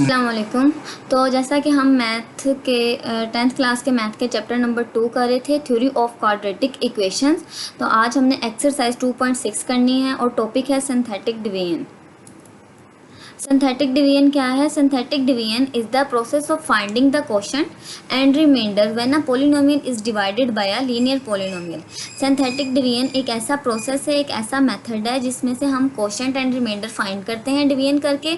अस्सलाम वालेकुम। तो जैसा कि हम मैथ के 10th क्लास के मैथ के चैप्टर नंबर 2 कर रहे थे, थ्योरी ऑफ क्वाड्रेटिक इक्वेशंस। तो आज हमने एक्सरसाइज 2.6 करनी है और टॉपिक है सिंथेटिक डिवीजन। सिंथेटिक डिवीजन क्या है? Synthetic division is the process of finding the quotient and remainder when a polynomial is divided by a linear polynomial. Synthetic division एक ऐसा प्रोसेस है, एक ऐसा मेथड है जिसमें से हम क्वोशंट एंड रिमाइंडर फाइंड करते हैं डिवीजन करके,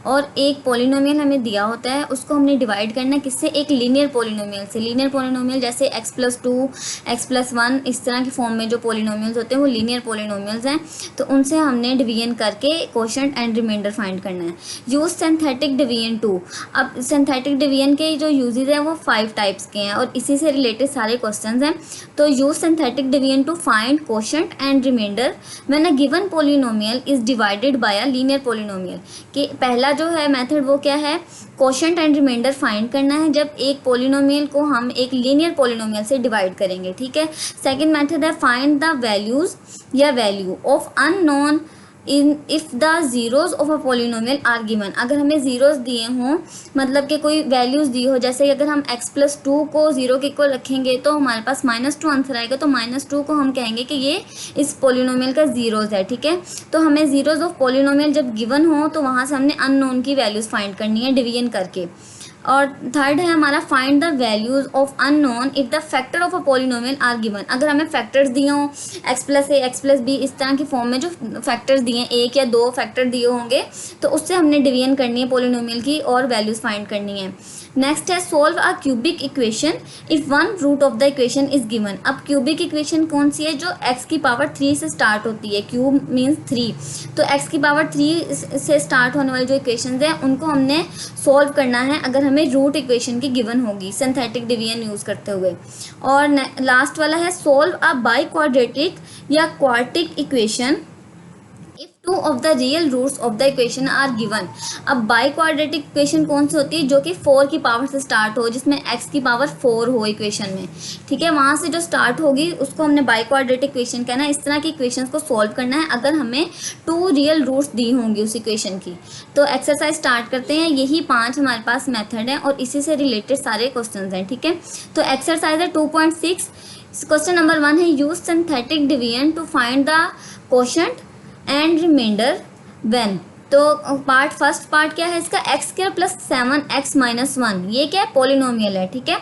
और एक पॉलिनोमियल हमें दिया होता है, उसको हमने डिवाइड करना है किससे? एक लीनियर पॉलिनोमियल से। लीनियर पॉलिनोमियल जैसे x+2, x+1 इस तरह की फॉर्म में जो पॉलिनोमियल्स होते हैं वो लीनियर पॉलिनोमियल्स हैं। तो उनसे हमने डिवीजन करके क्वोशंट एंड रिमाइंडर फाइंड करना है। Use synthetic division to. अब सिंथेटिक डिवीजन के जो यूजेस हैं वो 5 टाइप्स के हैं और इसी से रिलेटेड सारे क्वेश्चंस हैं। तो use synthetic division to find quotient and remainder when a given polynomial is divided by a linear polynomial. कि पहला जो है मेथड वो क्या है? क्वोशंट एंड रिमाइंडर फाइंड करना है जब एक पॉलिनोमियल को हम एक लीनियर पॉलिनोमियल से डिवाइड करेंगे, ठीक है। सेकंड मेथड है फाइंड द वैल्यूज या value of unknown in if the zeros of a polynomial are given. अगर हमें ज़ीरोज़ दिए हों, मतलब कि कोई वैल्यूज़ दी हो, जैसे अगर हम x+2 को 0 के इक्वल रखेंगे तो हमारे पास -2 आंसर आएगा। तो -2 को हम कहेंगे कि ये इस पॉलिनोमियल का ज़ीरोज़ है, ठीक है। तो हमें ज़ीरोज़ ऑफ पॉलिनोमियल जब गिवन हो तो वहाँ से हमने अननोन की वैल्यूज़ फाइंड करनी है डिवीजन करके। और थर्ड है हमारा find the values of unknown if the factor of a polynomial are given. अगर हमें फैक्टर्स दिए हों x+a x+b इस तरह की फॉर्म में जो फैक्टर्स दिए हैं, एक या दो फैक्टर दिए होंगे, तो उससे हमने डिवीजन करनी है पॉलिनोमियल की और वैल्यूज फाइंड करनी है। नेक्स्ट है solve a cubic equation if one root of the equation is given. अब क्यूबिक इक्वेशन कौन सी है? जो x की पावर 3 से स्टार्ट होती है। क्यूब मीन्स 3, तो x की पावर 3 से स्टार्ट होने वाली जो इक्वेशंस हैं उनको हमने सॉल्व करना है अगर हमें रूट इक्वेशन की गिवन होगी सिंथेटिक डिवीजन यूज़ करते हुए। और लास्ट वाला है सोल्व अ बाई क्वाड्रेटिक या quartic equation if two of the real roots of the equation are given. अब बाई क्वाड्रेटिक इक्वेशन कौन सी होती है? जो कि 4 की पावर से स्टार्ट हो, जिसमें x की पावर 4 हो इक्वेशन में, ठीक है। वहाँ से जो स्टार्ट होगी उसको हमने बाई क्वाड्रेटिक इक्वेशन कहना है। इस तरह की इक्वेशन को सॉल्व करना है अगर हमें 2 रियल रूट्स दी होंगी उस इक्वेशन की। तो एक्सरसाइज स्टार्ट करते हैं। यही 5 हमारे पास मेथड है और इसी से रिलेटेड सारे क्वेश्चन हैं, ठीक है। तो एक्सरसाइज है 2.6। क्वेश्चन नंबर 1 है use synthetic division to find the quotient and remainder when. तो फर्स्ट पार्ट क्या है इसका? x² + 7x-1, ये क्या है? पॉलिनोमियल है, ठीक है।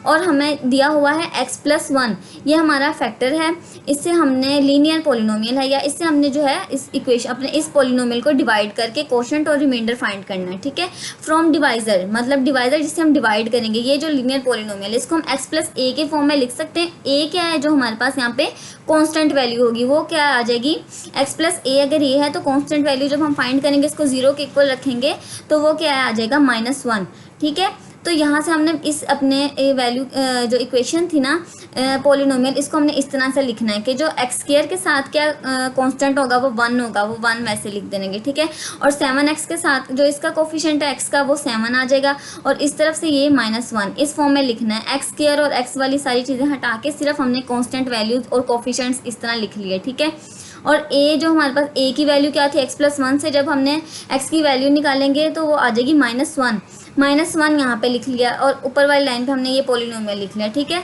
और हमें दिया हुआ है x+1, ये हमारा फैक्टर है। इससे हमने लीनियर पॉलिनोमियल है, या इससे हमने जो है इस इक्वेशन अपने इस पॉलिनोमियल को डिवाइड करके क्वोशंट और रिमाइंडर फाइंड करना है, ठीक है। फ्रॉम डिवाइजर, मतलब डिवाइजर जिससे हम डिवाइड करेंगे, ये जो लीनियर पॉलिनोमियल है इसको हम x+a के फॉर्म में लिख सकते हैं। a क्या है? जो हमारे पास यहाँ पे कांस्टेंट वैल्यू होगी वो क्या आ जाएगी? x+a अगर ये है तो कांस्टेंट वैल्यू जब हम फाइंड करेंगे इसको 0 के इक्वल रखेंगे तो वो क्या आ जाएगा? -1, ठीक है। तो यहाँ से हमने इस अपने वैल्यू जो इक्वेशन थी ना पॉलिनोमियल, इसको हमने इस तरह से लिखना है कि जो x² के साथ क्या कांस्टेंट होगा वो 1 होगा, वो 1 वैसे लिख देंगे, ठीक है। और 7x के साथ जो इसका कोफिशिएंट है x का वो 7 आ जाएगा, और इस तरफ से ये -1 इस फॉर्म में लिखना है। x² और x वाली सारी चीज़ें हटा के सिर्फ हमने कांस्टेंट वैल्यूज और कोफिशिएंट्स इस तरह लिख लिए, ठीक है। और a जो हमारे पास a की वैल्यू क्या थी? x+1 से जब हमने x की वैल्यू निकालेंगे तो वो आ जाएगी -1। -1 यहाँ पे लिख लिया और ऊपर वाली लाइन पे हमने ये पॉलिनोमियल लिख लिया, ठीक है।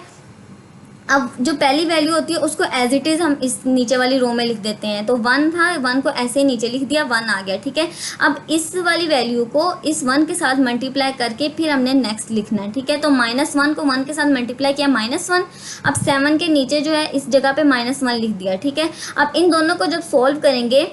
अब जो पहली वैल्यू होती है उसको एज इट इज़ हम इस नीचे वाली रो में लिख देते हैं। तो 1 था, 1 को ऐसे ही नीचे लिख दिया, 1 आ गया, ठीक है। अब इस वाली वैल्यू को इस 1 के साथ मल्टीप्लाई करके फिर हमने नेक्स्ट लिखना है, ठीक है। तो -1 को 1 के साथ मल्टीप्लाई किया, -1। अब 7 के नीचे जो है इस जगह पे -1 लिख दिया, ठीक है। अब इन दोनों को जब सॉल्व करेंगे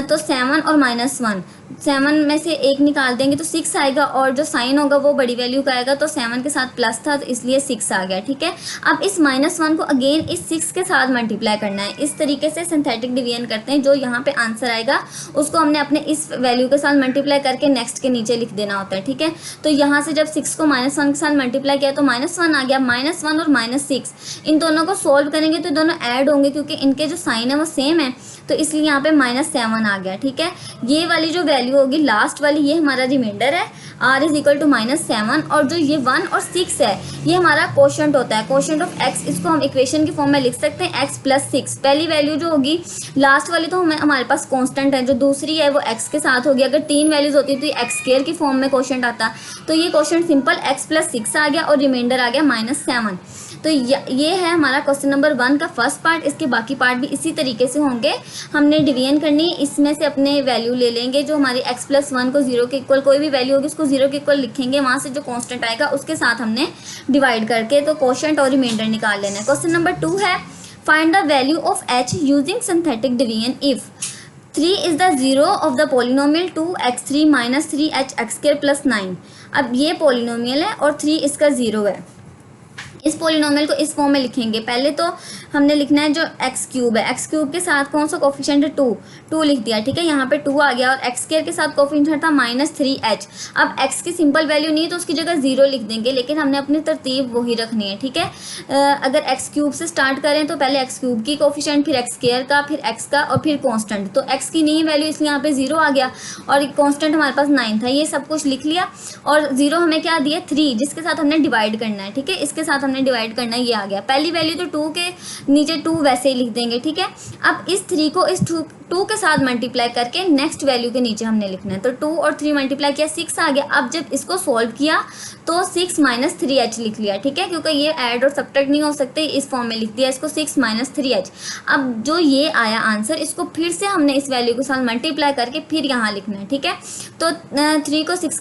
तो 7 और -1, 7 में से 1 निकाल देंगे तो 6 आएगा, और जो साइन होगा वो बड़ी वैल्यू का आएगा। तो 7 के साथ प्लस था तो इसलिए 6 आ गया, ठीक है। अब इस -1 को अगेन इस 6 के साथ मल्टीप्लाई करना है। इस तरीके से सिंथेटिक डिवीजन करते हैं। जो यहाँ पे आंसर आएगा उसको हमने अपने इस वैल्यू के साथ मल्टीप्लाई करके नेक्स्ट के नीचे लिख देना होता है, ठीक है। तो यहाँ से जब 6 को -1 के साथ मल्टीप्लाई किया तो -1 आ गया। -1 और -6 इन दोनों को सोल्व करेंगे तो दोनों ऐड होंगे, क्योंकि इनके जो साइन है वो सेम है, तो इसलिए यहाँ पे -7 आ गया, ठीक है। ये वाली जो वैल्यू वैल्यू होगी लास्ट वाली, ये हमारा रिमाइंडर है, r इज इक्वल टू -7, और जो ये 1 और 6 है ये हमारा कोशेंट होता है, कोशेंट ऑफ x, इसको हम इक्वेशन की फॉर्म में लिख सकते हैं x + 6। पहली वैल्यू जो होगी लास्ट वाली तो हमारे पास कांस्टेंट है, जो दूसरी है वो x के साथ होगी। अगर 3 वैल्यूज होती तो ये x² की फॉर्म में कोशेंट आता, तो ये कोशेंट सिंपल x + 6 आ गया और रिमाइंडर आ गया -7। तो ये है हमारा क्वेश्चन नंबर 1 का फर्स्ट पार्ट। इसके बाकी पार्ट भी इसी तरीके से होंगे। हमने डिवीजन करनी है, इसमें से अपने वैल्यू ले लेंगे, जो हमारी x + 1 को 0 के इक्वल, कोई भी वैल्यू होगी उसको 0 के इक्वल लिखेंगे, वहाँ से जो कांस्टेंट आएगा उसके साथ हमने डिवाइड करके तो कोशेंट और रिमाइंडर निकाल लेना है। क्वेश्चन नंबर 2 है find the value of h using synthetic division if 3 is the zero of the polynomial 2x3 - 3h(x² + 9। अब ये पोलिनोमियल है और 3 इसका 0 है। इस पोलिनोमियल को इस फॉर्म में लिखेंगे। पहले तो हमने लिखना है जो x³ है, x³ के साथ कौन सा कोफिशिएंट है 2 लिख दिया, ठीक है, यहाँ पे 2 आ गया, और x² के साथ कोफिशिएंट था -3h। अब x की सिंपल वैल्यू नहीं है तो उसकी जगह 0 लिख देंगे, लेकिन हमने अपनी तरतीब वही रखनी है, ठीक है। अगर x³ से स्टार्ट करें तो पहले x³ की कोफिशिएंट, फिर x² का, फिर x का, और फिर कॉन्स्टेंट। तो x की नहीं वैल्यू इसलिए यहाँ पे 0 आ गया, और कॉन्स्टेंट हमारे पास 9 था। ये सब कुछ लिख लिया, और 0 हमें क्या दिया 3, जिसके साथ हमने डिवाइड करना है, ठीक है, इसके साथ हमने डिवाइड करना है, ये आ गया। पहली वैल्यू तो 2 के नीचे 2 वैसे ही लिख देंगे, ठीक है। अब इस 3 को इस 2 के साथ मल्टीप्लाई करके नेक्स्ट वैल्यू के नीचे हमने लिखना है। तो 2 और 3 मल्टीप्लाई किया 6 आ गया। अब जब इसको सॉल्व किया तो 6 - 3h लिख लिया, ठीक है, क्योंकि ये ऐड और सब्ट्रैक्ट नहीं हो सकते, इस फॉर्म में लिख दिया इसको 6 - 3h। अब जो ये आया आंसर, इसको फिर से हमने इस वैल्यू के साथ मल्टीप्लाई करके फिर यहाँ लिखना है, ठीक है। तो 3 को 6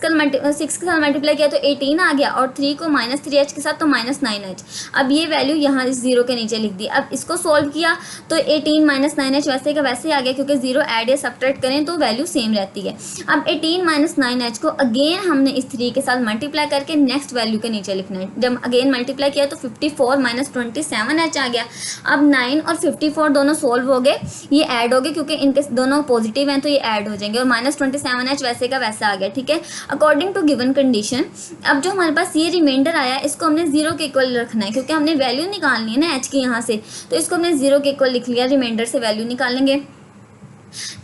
के साथ मल्टीप्लाई किया तो 18 आ गया, और 3 को -3h के साथ तो -9h। अब ये वैल्यू यहाँ इस 0 के नीचे लिख दी। अब इसको सॉल्व किया तो 18 - 9h वैसे का वैसे आ गया, क्योंकि 0 ऐड या सब्ट्रैक्ट करें तो वैल्यू सेम रहती है। अब 18 - 9h को अगेन हमने इस 3 के साथ मल्टीप्लाई करके नेक्स्ट वैल्यू के नीचे लिखना है। जब अगेन मल्टीप्लाई किया तो 54 - 27h आ गया। अब 9 और 54 दोनों सोल्व हो गए, ये ऐड हो गए, क्योंकि इनके दोनों पॉजिटिव हैं तो ये ऐड हो जाएंगे, और -27h वैसे का वैसा आ गया, ठीक है, अकॉर्डिंग टू गिवन कंडीशन। अब जो हमारे पास ये रिमाइंडर आया, इसको हमने 0 के इक्वल रखना है, क्योंकि हमने वैल्यू निकालनी है ना h की यहाँ से, तो इसको हमने 0 के इक्वल लिख लिया, रिमाइंडर से वैल्यू निकालेंगे।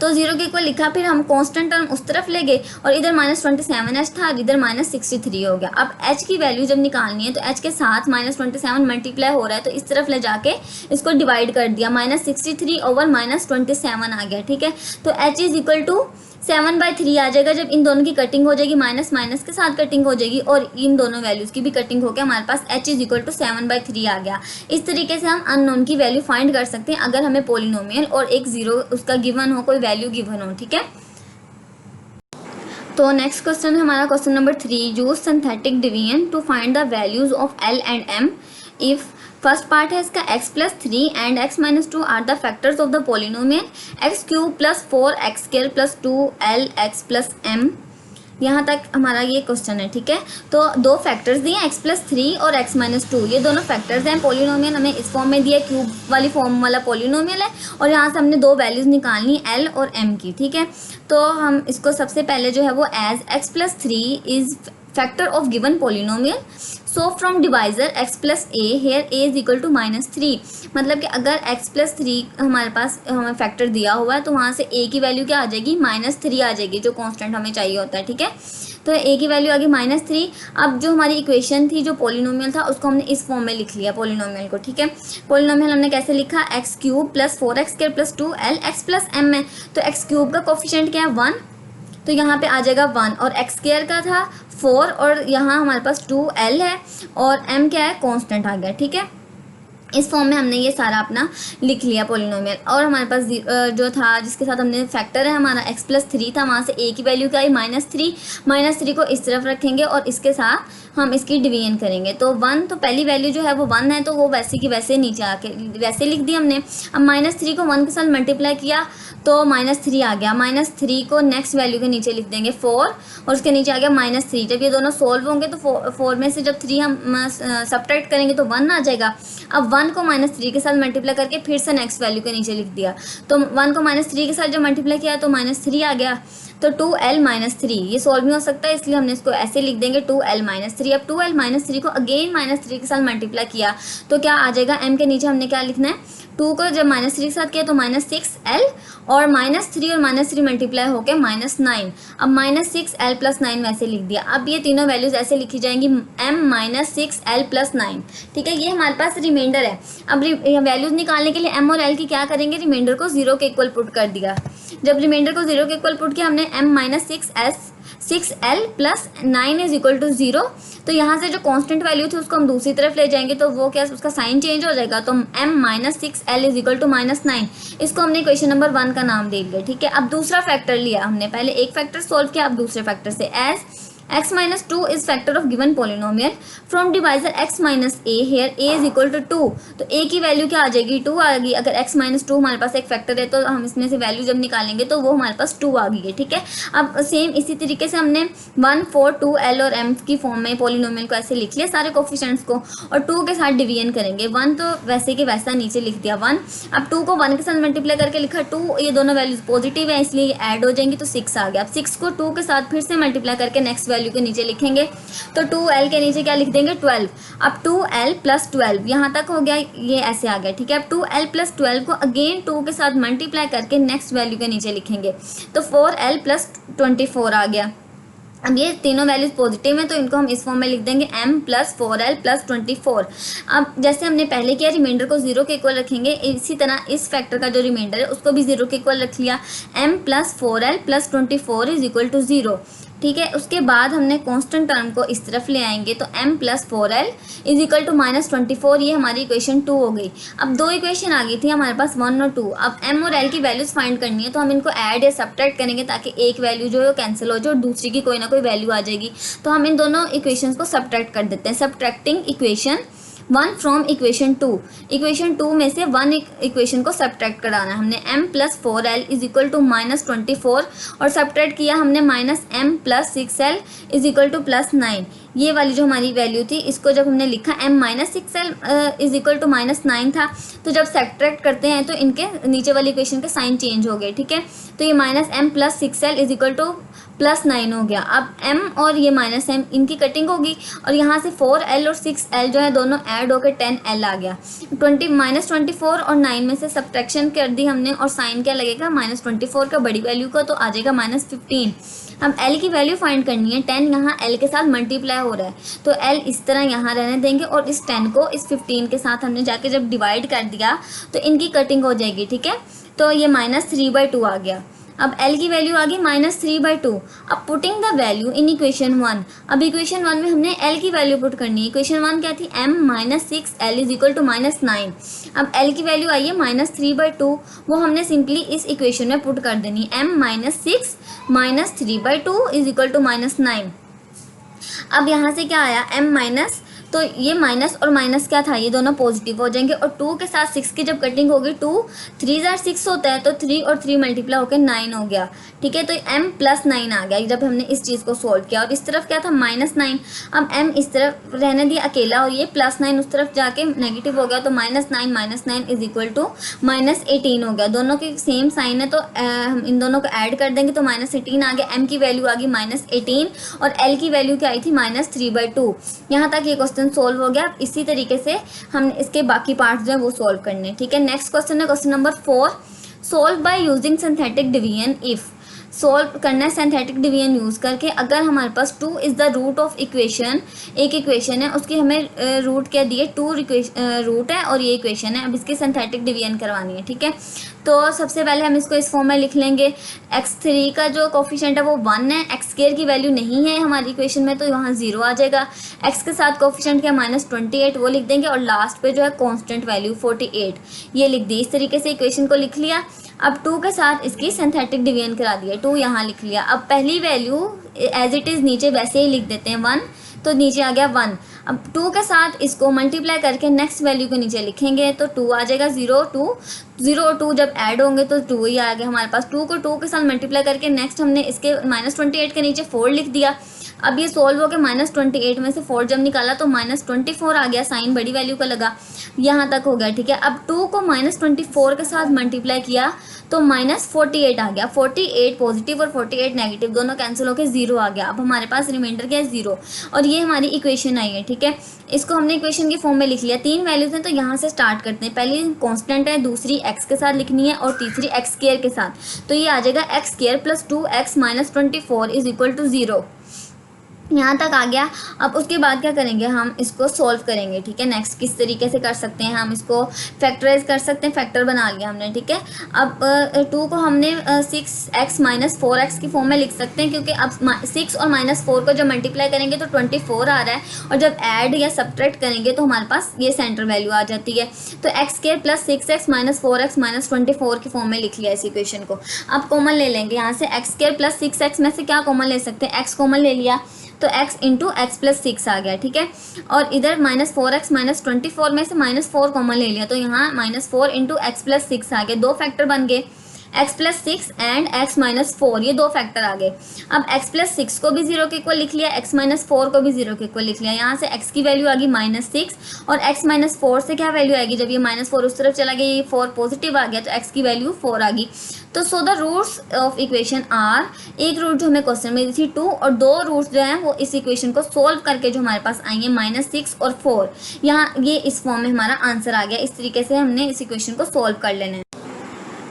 तो 0 के इक्वल लिखा, फिर हम कांस्टेंट टर्म उस तरफ ले गए, और इधर -27h था, इधर -63 हो गया। अब h की वैल्यू जब निकालनी है तो h के साथ -27 मल्टीप्लाई हो रहा है, तो इस तरफ ले जाके इसको डिवाइड कर दिया, -63 ओवर -27 आ गया, ठीक है। तो h इज इक्वल टू 7/3 आ जाएगा। जब इन दोनों की कटिंग हो जाएगी, माइनस माइनस के साथ कटिंग हो जाएगी, और इन दोनों वैल्यूज़ की भी कटिंग होकर हमारे पास h इज इक्वल टू 7/3 आ गया। इस तरीके से हम अननोन की वैल्यू फाइंड कर सकते हैं, अगर हमें पोलिनोमियल और एक 0 उसका गिवन हो, कोई वैल्यू गिवन हो, ठीक है। तो नेक्स्ट क्वेश्चन है हमारा question number 3, use synthetic division to find the values of L and M if first part है इसका x + 3 and x - 2 are the factors of the polynomial x³ + 4x² + 2lx + m। यहाँ तक हमारा ये question है, ठीक है। तो दो फैक्टर्स दिए x + 3 और x - 2, ये दोनों फैक्टर्स हैं। पोलिनोमियल हमें इस फॉर्म में दिया, क्यूब वाली फॉर्म वाला पोलिनोमियल है, और यहाँ से हमने दो वैल्यूज़ निकालनी l और m की, ठीक है। तो हम इसको सबसे पहले जो है वो as x + 3 is factor of given polynomial, so from divisor x + a here a is equal to -3। मतलब कि अगर x + 3 हमारे पास हमें फैक्टर दिया हुआ है तो वहाँ से a की वैल्यू क्या आ जाएगी, -3 आ जाएगी, जो कांस्टेंट हमें चाहिए होता है, ठीक है। तो a की वैल्यू आ गई -3। अब जो हमारी इक्वेशन थी, जो पोलिनोमियल था, उसको हमने इस फॉर्म में लिख लिया पोलिनोमियल को, ठीक है। पोलिनोमियल हमने कैसे लिखा, x³ + 4x² + 2lx + m है। तो x³ का कोफिशिएंट क्या है 1, तो यहाँ पे आ जाएगा 1, और x² का था 4, और यहाँ हमारे पास 2l है, और m क्या है, कांस्टेंट आ गया, ठीक है। इस फॉर्म में हमने ये सारा अपना लिख लिया पोलिनोमियल। और हमारे पास जो था जिसके साथ हमने फैक्टर है हमारा x + 3 था, वहाँ से a की वैल्यू क्या आई -3 को इस तरफ रखेंगे और इसके साथ हम इसकी डिवीजन करेंगे। तो 1, तो पहली वैल्यू जो है वो 1 है, तो वो वैसे की वैसे नीचे आके वैसे लिख दी हमने। अब -3 को 1 के साथ मल्टीप्लाई किया तो -3 आ गया। -3 को नेक्स्ट वैल्यू के नीचे लिख देंगे 4, और उसके नीचे आ गया -3। जब ये दोनों सोल्व होंगे तो 4 में से जब 3 हम सब्ट्रैक्ट करेंगे तो 1 आ जाएगा। अब 1 को -3 के साथ मल्टीप्लाई करके फिर से नेक्स्ट वैल्यू के नीचे लिख दिया। तो 1 को -3 के साथ जब मल्टीप्लाई किया तो -3 आ गया। तो 2l माइनस 3 ये सॉल्व नहीं हो सकता है, इसलिए हमने इसको ऐसे लिख देंगे 2l माइनस 3। अब 2l माइनस 3 को अगेन माइनस 3 के साथ मल्टीप्लाई किया तो क्या आ जाएगा, m के नीचे हमने क्या लिखना है, 2 को जब माइनस 3 के साथ किया तो -6l और -3 और -3 मल्टीप्लाई होकर -9। अब -6l + 9 वैसे लिख दिया। अब ये तीनों वैल्यूज ऐसे लिखी जाएंगी m -6l + 9। ठीक है, ये हमारे पास रिमाइंडर है। अब वैल्यूज निकालने के लिए m और l की क्या करेंगे, रिमाइंडर को 0 के इक्वल पुट कर दिया। जब रिमाइंडर को 0 के इक्वल पुट किया हमने m -6l + 9 = 0। तो यहाँ से जो कांस्टेंट वैल्यू थी उसको हम दूसरी तरफ ले जाएंगे तो वो क्या, उसका साइन चेंज हो जाएगा। तो m -6l = -9, इसको हमने क्वेश्चन नंबर 1 का नाम दे दिया। ठीक है, अब दूसरा फैक्टर लिया हमने, पहले एक फैक्टर सोल्व किया, अब दूसरे फैक्टर से as x minus 2 is factor of given polynomial from divisor x minus a, here a is equal to 2। तो a की वैल्यू क्या आ जाएगी, 2 आ गई। अगर x minus 2 हमारे पास एक फैक्टर है तो हम इसमें से वैल्यू जब निकालेंगे तो वो हमारे पास 2 आ गई है। ठीक है, अब सेम इसी तरीके से हमने 1, 4, 2, l और m की फॉर्म में पोलिनोमियल को ऐसे लिख लिया सारे कोफिशिएंट्स को, और 2 के साथ डिवीजन करेंगे। 1 तो वैसे के वैसा नीचे लिख दिया 1। अब 2 को 1 के साथ मल्टीप्लाई करके लिखा 2, ये दोनों वैल्यूज पॉजिटिव है इसलिए ये ऐड हो जाएंगी तो 6 आ गया। अब 6 को 2 के साथ फिर से मल्टीप्लाई करके नेक्स्ट वैल्यू के नीचे लिखेंगे तो 2l के नीचे क्या लिख देंगे 12। अब 2l + 12 यहाँ तक हो गया, ये ऐसे आ गया। ठीक है, अब 2l + 12 को अगेन 2 के साथ मल्टीप्लाई करके नेक्स्ट वैल्यू के नीचे लिखेंगे तो 4l + 24 आ गया। अब ये तीनों वैल्यूज पॉजिटिव हैं तो इनको हम इस फॉर्म में लिख देंगे m + 4l + 24। अब जैसे हमने पहले किया रिमाइंडर को 0 के इक्वल रखेंगे, इसी तरह इस फैक्टर का जो रिमाइंडर है उसको भी 0 के इक्वल रख लिया। m + 4l + 24 = 0। ठीक है, उसके बाद हमने कांस्टेंट टर्म को इस तरफ ले आएंगे तो m + 4l = -24, ये हमारी इक्वेशन 2 हो गई। अब दो इक्वेशन आ गई थी हमारे पास 1 और 2। अब m और l की वैल्यूज फाइंड करनी है तो हम इनको ऐड या सब्ट्रैक्ट करेंगे ताकि एक वैल्यू जो है वो कैंसिल हो जाए और दूसरी की कोई ना कोई वैल्यू आ जाएगी। तो हम इन दोनों इक्वेशंस को सब्ट्रैक्ट कर देते हैं। Subtracting equation 1 from equation 2। Equation 2 में से 1 इक्वेशन को सब्ट्रैक्ट कराना है हमने। m + 4l = -24 और सब्ट्रैक्ट किया हमने -m + 6l = +9। ये वाली जो हमारी वैल्यू थी इसको जब हमने लिखा m - 6l = -9 था, तो जब सब्ट्रैक्ट करते हैं तो इनके नीचे वाली इक्वेशन के साइन चेंज हो गए। ठीक है, तो ये -m + 6l = +9 हो गया। अब m और ये -m इनकी कटिंग होगी और यहाँ से 4l और 6l जो है दोनों ऐड होकर 10l आ गया। -24 और 9 में से सब्ट्रैक्शन कर दी हमने और साइन क्या लगेगा, -24 का बड़ी वैल्यू का तो आ जाएगा -15। अब l की वैल्यू फाइंड करनी है। 10 यहाँ l के साथ मल्टीप्लाई हो रहा है तो l इस तरह यहाँ रहने देंगे और इस 10 को इस 15 के साथ हमने जाके जब डिवाइड कर दिया तो इनकी कटिंग हो जाएगी। ठीक है, तो ये -3/2 आ गया। अब l की वैल्यू आ गई -3/2। अब putting the value in equation 1। अब इक्वेशन 1 में हमने l की वैल्यू पुट करनी है। इक्वेशन 1 क्या थी, m - 6l = -9। अब l की वैल्यू आई है -3/2, वो हमने सिंपली इस इक्वेशन में पुट कर देनी। m - 6 - 3/2 = -9। अब यहाँ से क्या आया, m माइनस, तो ये माइनस और माइनस क्या था, ये दोनों पॉजिटिव हो जाएंगे और 2 के साथ 6 की जब कटिंग होगी 2 3 * 6 होता है तो 3 और 3 मल्टीप्लाई होकर 9 हो गया। ठीक है, तो m + 9 आ गया जब हमने इस चीज़ को सोल्व किया। और इस तरफ क्या था -9, अब m इस तरफ रहने दिया अकेला और ये +9 उस तरफ जाके नेगेटिव हो गया तो -9 - 9 = -18 हो गया। दोनों के सेम साइन है तो हम इन दोनों को ऐड कर देंगे तो -18 आ गया। m की वैल्यू आ गई -18 और l की वैल्यू क्या आई थी -3/2। यहाँ तक ये क्वेश्चन सोल्व हो गया। अब इसी तरीके से हमने इसके बाकी पार्ट्स जो है वो सोल्व करने। ठीक है, नेक्स्ट क्वेश्चन है question number 4। Solve by using synthetic division if. सोल्व करना है सिंथेटिक डिवीजन यूज़ करके। अगर हमारे पास 2 is the root of equation, एक इक्वेशन है उसकी हमें रूट क्या दिए, 2 रूट है और ये इक्वेशन है। अब इसकी सिंथेटिक डिवीजन करवानी है। ठीक है, तो सबसे पहले हम इसको इस फॉर्म में लिख लेंगे। x3 का जो कोफिशिएंट है वो 1 है, x² की वैल्यू नहीं है हमारी इक्वेशन में तो यहाँ 0 आ जाएगा। x के साथ कोफिशिएंट क्या -28 वो लिख देंगे और लास्ट पे जो है कांस्टेंट वैल्यू 48 ये लिख दी। इस तरीके से इक्वेशन को लिख लिया। अब 2 के साथ इसकी सिंथेटिक डिवीजन करा दिया, 2 यहाँ लिख लिया। अब पहली वैल्यू एज इट इज़ नीचे वैसे ही लिख देते हैं 1, तो नीचे आ गया 1। अब 2 के साथ इसको मल्टीप्लाई करके नेक्स्ट वैल्यू के नीचे लिखेंगे तो 2 आ जाएगा। 0 और 2 जब ऐड होंगे तो 2 ही आ गया हमारे पास। 2 को 2 के साथ मल्टीप्लाई करके नेक्स्ट हमने इसके -28 के नीचे 4 लिख दिया अब ये सोल्व हो के -28 में से 4 जब निकाला तो -24 आ गया, साइन बड़ी वैल्यू का लगा, यहाँ तक हो गया, ठीक है। अब 2 को -24 के साथ मल्टीप्लाई किया तो -48 आ गया, 48 पॉजिटिव और 48 नेगेटिव दोनों कैंसिल होकर 0 आ गया। अब हमारे पास रिमाइंडर क्या है, 0, और ये हमारी इक्वेशन आई है, ठीक है। इसको हमने इक्वेशन के फॉर्म में लिख लिया। 3 वैल्यूज हैं तो यहाँ से स्टार्ट करते हैं। पहली कांस्टेंट है, दूसरी x के साथ लिखनी है और तीसरी x स्क्वायर के साथ, तो ये आ जाएगा x square plus 2x minus 24 is equal to 0। यहाँ तक आ गया। अब उसके बाद क्या करेंगे, हम इसको सॉल्व करेंगे, ठीक है। नेक्स्ट किस तरीके से कर सकते हैं, हम इसको फैक्टराइज कर सकते हैं, फैक्टर बना लिया हमने, ठीक है। अब 2 को हमने 6x माइनस 4x की फॉर्म में लिख सकते हैं, क्योंकि अब 6 और -4 को जब मल्टीप्लाई करेंगे तो 24 आ रहा है, और जब ऐड या सब्ट्रैक्ट करेंगे तो हमारे पास ये सेंटर वैल्यू आ जाती है। तो x square plus 6x minus 4x minus 24 की फॉर्म में लिख लिया इस इक्वेशन को। अब कॉमन ले लेंगे यहाँ से, x स्क्वायर प्लस 6x में से क्या कॉमन ले सकते हैं, x कॉमन ले लिया तो x इंटू एक्स प्लस 6 आ गया, ठीक है। और इधर -4x माइनस 24 में से -4 कॉमन ले लिया तो यहाँ -4 इंटू एक्स प्लस 6 आ गया, 2 फैक्टर बन गए, x plus 6 and x minus 4, ये 2 फैक्टर आ गए। अब x प्लस 6 को भी 0 के इक्वल लिख लिया, x माइनस 4 को भी 0 के इक्वल लिख लिया। यहाँ से x की वैल्यू आ गई -6 और x माइनस 4 से क्या वैल्यू आएगी, जब ये -4 उस तरफ चला गया, ये 4 पॉजिटिव आ गया तो x की वैल्यू 4 आ गई। तो so the roots of equation are, एक रूट जो हमें क्वेश्चन में दी थी 2 और 2 रूट्स जो हैं वो इस इक्वेशन को सोल्व करके जो हमारे पास आई है -6 और 4, यहाँ ये इस फॉर्म में हमारा आंसर आ गया। इस तरीके से हमने इस इक्वेशन को सोल्व कर लेना है।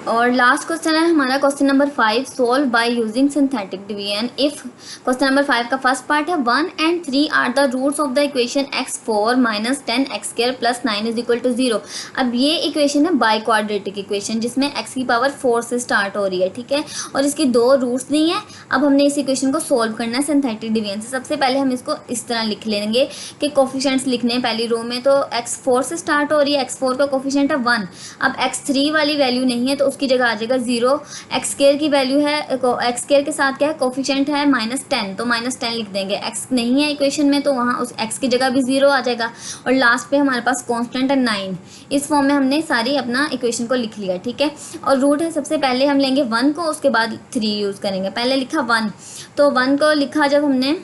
और लास्ट क्वेश्चन है हमारा question number 5, solve by using synthetic division if. Question number 5 का फर्स्ट पार्ट है 1 and 3 are the roots of the equation x4 minus 10x square plus 9 is equal to 0। अब ये इक्वेशन है बाई क्वाड्रेटिक इक्वेशन जिसमें x की power 4 से start हो रही है, ठीक है, और इसकी 2 रूट्स दी हैं। अब हमने इस इक्वेशन को सोल्व करना है सिंथेटिक डिवीजन से। सबसे पहले हम इसको इस तरह लिख लेंगे कि कोफिशिएंट्स लिखने हैं। पहली रो में तो x4 से स्टार्ट हो रही है, x4 का कोफिशिएंट है 1। अब x3 वाली वैल्यू नहीं है तो की जगह आ जाएगा 0। एक्स स्क्वायर की वैल्यू है, एक्स स्क्वायर के साथ क्या है, कोफिशिएंट है -10, तो -10 लिख देंगे। एक्स नहीं है इक्वेशन में तो वहाँ उस एक्स की जगह भी 0 आ जाएगा। और लास्ट पे हमारे पास कांस्टेंट है 9। इस फॉर्म में हमने सारी अपना इक्वेशन को लिख लिया, ठीक है। और रूट है, सबसे पहले हम लेंगे 1 को, उसके बाद 3 यूज़ करेंगे। पहले लिखा 1, तो 1 को लिखा जब हमने,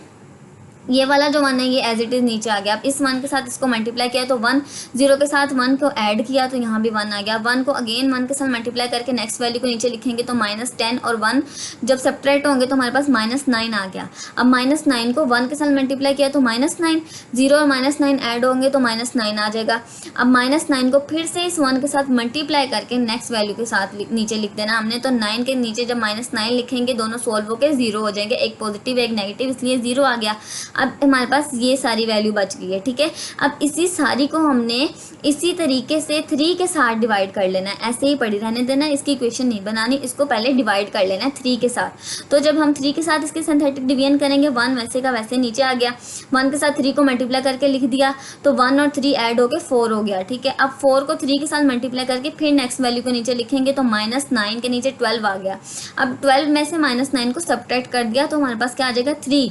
ये वाला जो 1 है ये एज इट इज़ नीचे आ गया। अब इस 1 के साथ इसको मल्टीप्लाई किया तो 1, 0 के साथ 1 को ऐड किया तो यहाँ भी 1 आ गया। 1 को अगेन 1 के साथ मल्टीप्लाई करके नेक्स्ट वैल्यू को नीचे लिखेंगे तो -10 और 1 जब सब्ट्रैक्ट होंगे तो हमारे पास -9 आ गया। अब -9 को 1 के साथ मल्टीप्लाई किया तो -9, 0 और -9 ऐड होंगे तो -9 आ जाएगा। अब -9 को फिर से इस 1 के साथ मल्टीप्लाई करके नेक्स्ट वैल्यू के साथ नीचे लिख देना हमने। तो 9 के नीचे जब -9 लिखेंगे दोनों सोल्व होकर 0 हो जाएंगे, एक पॉजिटिव एक नेगेटिव, इसलिए 0 आ गया। अब हमारे पास ये सारी वैल्यू बच गई है, ठीक है। अब इसी सारी को हमने इसी तरीके से 3 के साथ डिवाइड कर लेना है, ऐसे ही पड़ी रहने देना, इसकी इक्वेशन नहीं बनानी, इसको पहले डिवाइड कर लेना है 3 के साथ। तो जब हम 3 के साथ इसके सिंथेटिक डिवीजन करेंगे, 1 वैसे का वैसे नीचे आ गया, 1 के साथ 3 को मल्टीप्लाई करके लिख दिया तो 1 और 3 ऐड होके 4 हो गया, ठीक है। अब 4 को 3 के साथ मल्टीप्लाई करके फिर नेक्स्ट वैल्यू को नीचे लिखेंगे तो -9 के नीचे 12 आ गया। अब 12 में से -9 को सब्ट्रैक्ट कर दिया तो हमारे पास क्या आ जाएगा 3।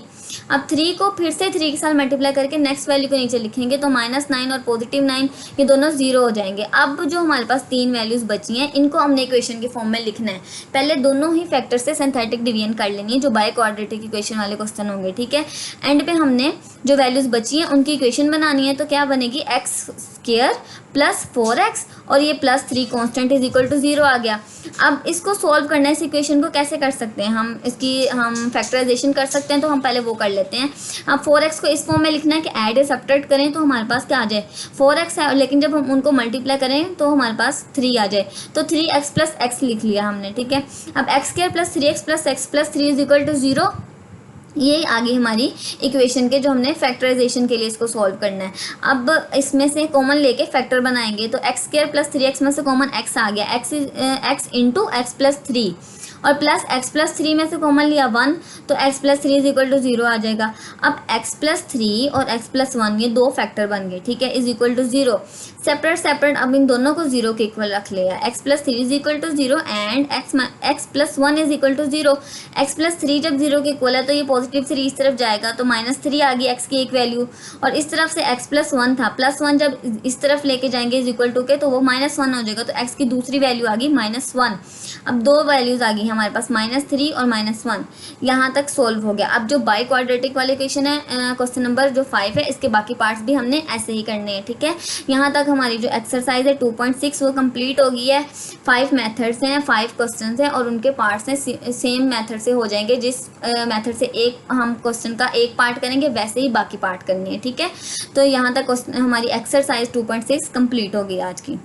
अब 3 को फिर से 3 के साथ मल्टीप्लाई करके नेक्स्ट वैल्यू को नीचे लिखेंगे तो -9 और पॉजिटिव 9 ये दोनों 0 हो जाएंगे। अब जो हमारे पास 3 वैल्यूज़ बची हैं इनको हमने इक्वेशन के फॉर्म में लिखना है। पहले दोनों ही फैक्टर से सिंथेटिक डिवीजन कर लेनी है जो बाय क्वाड्रेटिक इक्वेशन वाले क्वेश्चन होंगे, ठीक है। एंड पे हमने जो वैल्यूज़ बची हैं उनकी इक्वेशन बनानी है। तो क्या बनेगी, एक्स स्क्वायर प्लस 4x और ये +3 कांस्टेंट इज इक्वल टू 0 आ गया। अब इसको सॉल्व करना है, इस इक्वेशन को कैसे कर सकते हैं हम, इसकी हम फैक्टराइजेशन कर सकते हैं तो हम पहले वो कर लेते हैं। अब 4x को इस फॉर्म में लिखना है कि ऐड या सब्ट्रैक्ट करें तो हमारे पास क्या आ जाए, 4x है, लेकिन जब हम उनको मल्टीप्लाई करें तो हमारे पास 3 आ जाए। तो 3x प्लस x लिख लिया हमने, ठीक है। अब x square plus 3x plus x plus 3 is equal to 0। ये आगे हमारी इक्वेशन के जो हमने फैक्टराइजेशन के लिए इसको सॉल्व करना है। अब इसमें से कॉमन लेके फैक्टर बनाएंगे तो एक्स स्क्वायर प्लस 3x में से कॉमन x आ गया, x इंटू एक्स प्लस 3 और प्लस x प्लस 3 में से कॉमन लिया 1 तो x plus 3 is equal to 0 आ जाएगा। अब x प्लस 3 और x प्लस 1 ये 2 फैक्टर बन गए, ठीक है, इज इक्वल टू 0। सेपरेट अब इन दोनों को 0 के इक्वल रख लिया, x plus 3 is equal to 0 and x plus 1 is equal to 0। x plus 3 जब 0 के इक्वल है तो ये पॉजिटिव 3 इस तरफ जाएगा तो -3 आ गई x की एक वैल्यू, और इस तरफ से x प्लस 1 था, +1 जब इस तरफ लेके जाएंगे इज इक्वल टू के तो वो -1 हो जाएगा तो x की दूसरी वैल्यू आ गई -1। अब 2 वैल्यूज़ आ गई हमारे पास -3 और -1, यहाँ तक सोल्व हो गया। अब जो बाई क्वाड्रेटिक वाले क्वेश्चन है, क्वेश्चन नंबर जो 5 है, इसके बाकी पार्ट्स भी हमने ऐसे ही करने हैं, ठीक है। यहाँ तक हमारी जो एक्सरसाइज है 2.6 वो कंप्लीट हो गई है। 5 मेथड्स हैं, 5 क्वेश्चन हैं और उनके पार्ट्स हैं सेम मेथड से हो जाएंगे। जिस मेथड से एक हम क्वेश्चन का एक पार्ट करेंगे वैसे ही बाकी पार्ट करनी है, ठीक है। तो यहाँ तक हमारी एक्सरसाइज 2.6 कंप्लीट हो गई आज की।